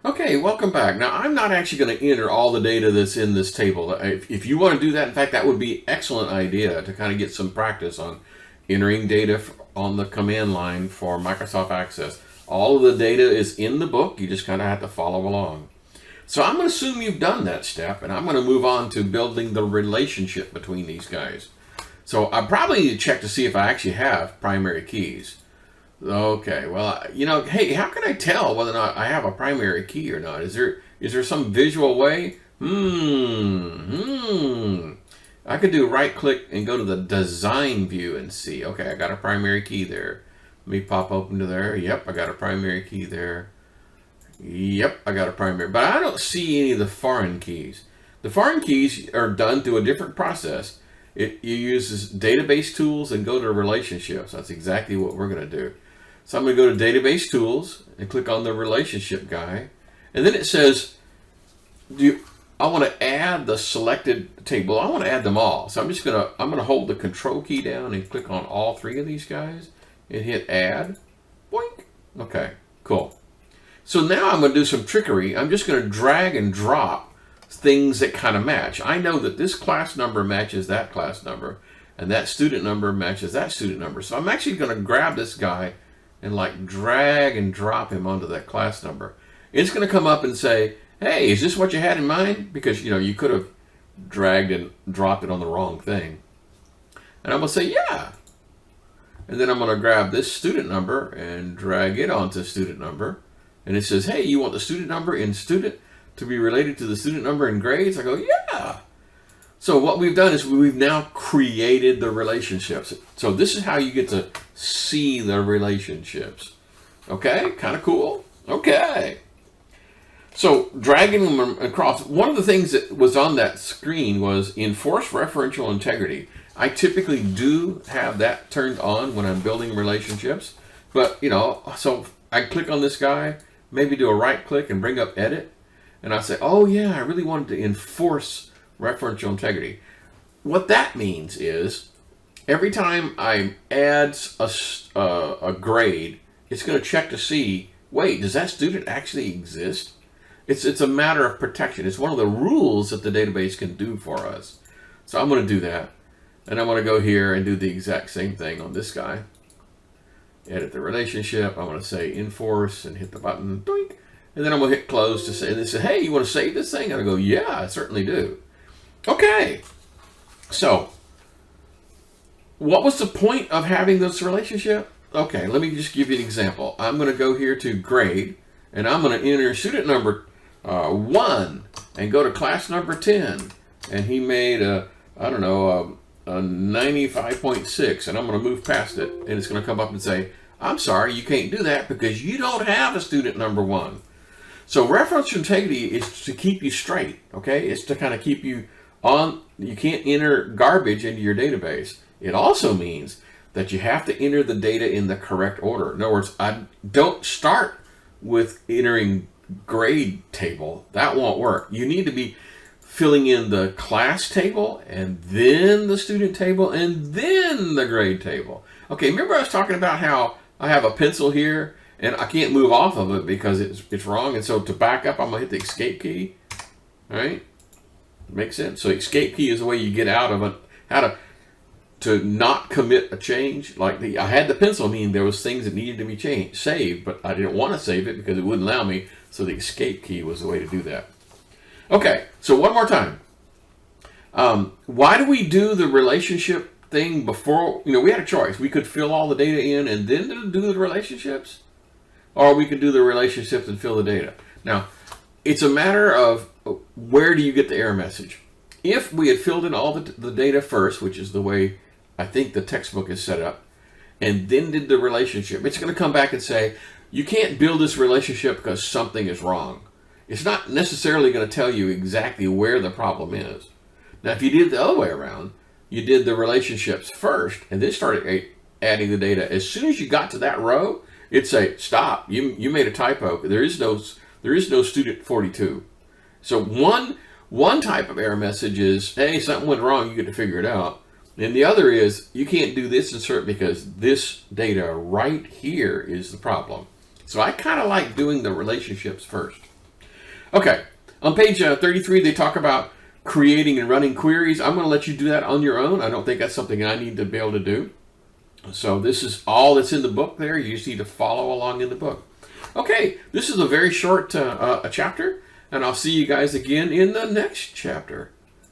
Okay, welcome back. Now, I'm not actually going to enter all the data that's in this table. If you want to do that, in fact, that would be an excellent idea to kind of get some practice on entering data on the command line for Microsoft Access. All of the data is in the book. You just kind of have to follow along. So I'm going to assume you've done that step, and I'm going to move on to building the relationship between these guys. So I probably need to check to see if I actually have primary keys. Okay, well, hey, how can I tell whether or not I have a primary key or not? Is there some visual way? I could do right click and go to the design view and see. Okay, I got a primary key there. Let me pop open to there. Yep, I got a primary key there. Yep, I got a primary, but I don't see any of the foreign keys. The foreign keys are done through a different process. You use database tools and go to relationships. That's exactly what we're going to do. So I'm going to go to database tools and click on the relationship guy. And then it says, I want to add the selected table. I want to add them all. So I'm going to hold the control key down and click on all three of these guys and hit add. Boink. Okay, cool. So now I'm going to do some trickery. I'm just going to drag and drop things that kind of match. I know that this class number matches that class number, and that student number matches that student number. So I'm actually going to grab this guy and like drag and drop him onto that class number. It's going to come up and say, hey, is this what you had in mind? Because you could have dragged and dropped it on the wrong thing. And I'm going to say, yeah. And then I'm going to grab this student number and drag it onto student number. And it says, hey, you want the student number in student to be related to the student number in grades? I go, yeah. So what we've done is we've now created the relationships. So this is how you get to see the relationships. Okay, kind of cool. Okay. So dragging them across, one of the things that was on that screen was enforce referential integrity. I typically do have that turned on when I'm building relationships. But, so I click on this guy, maybe do a right click and bring up edit. And I say, oh yeah, I really wanted to enforce referential integrity. What that means is every time I add a grade, it's going to check to see, wait, does that student actually exist? It's a matter of protection. It's one of the rules that the database can do for us. So I'm going to do that. And I'm going to go here and do the exact same thing on this guy. Edit the relationship. I'm going to say enforce and hit the button. Doink. And then I'm going to hit close to say, and they say, hey, you want to save this thing? And I go, yeah, I certainly do. Okay. So, what was the point of having this relationship? Okay, let me just give you an example. I'm going to go here to grade, and I'm going to enter student number 1 and go to class number 10. And he made a 95.6, and I'm going to move past it, and it's going to come up and say, I'm sorry, you can't do that because you don't have a student number 1. So referential integrity is to keep you straight, okay? It's to kind of keep you on. You can't enter garbage into your database. It also means that you have to enter the data in the correct order. In other words, I don't start with entering grade table. That won't work. You need to be filling in the class table and then the student table and then the grade table. Okay, remember I was talking about how I have a pencil here and I can't move off of it because it's wrong. And so to back up, I'm going to hit the escape key. All right? Makes sense? So escape key is the way you get out of it. How to not commit a change. Like I had the pencil, meaning there was things that needed to be saved, but I didn't want to save it because it wouldn't allow me. So the escape key was the way to do that. Okay, so one more time. Why do we do the relationship thing before? We had a choice. We could fill all the data in and then do the relationships. Or we could do the relationships and fill the data. Now, it's a matter of where do you get the error message. If we had filled in all the data first, which is the way I think the textbook is set up, and then did the relationship, it's going to come back and say, you can't build this relationship because something is wrong. It's not necessarily going to tell you exactly where the problem is. Now, if you did the other way around, you did the relationships first and then started adding the data. As soon as you got to that row, it'd say, stop, you made a typo. There is no student 42. So one type of error message is, hey, something went wrong, you get to figure it out. And the other is, you can't do this insert because this data right here is the problem. So I kind of like doing the relationships first. Okay, on page 33, they talk about creating and running queries. I'm going to let you do that on your own. I don't think that's something I need to be able to do. So this is all that's in the book there. You just need to follow along in the book. Okay, this is a very short chapter, and I'll see you guys again in the next chapter.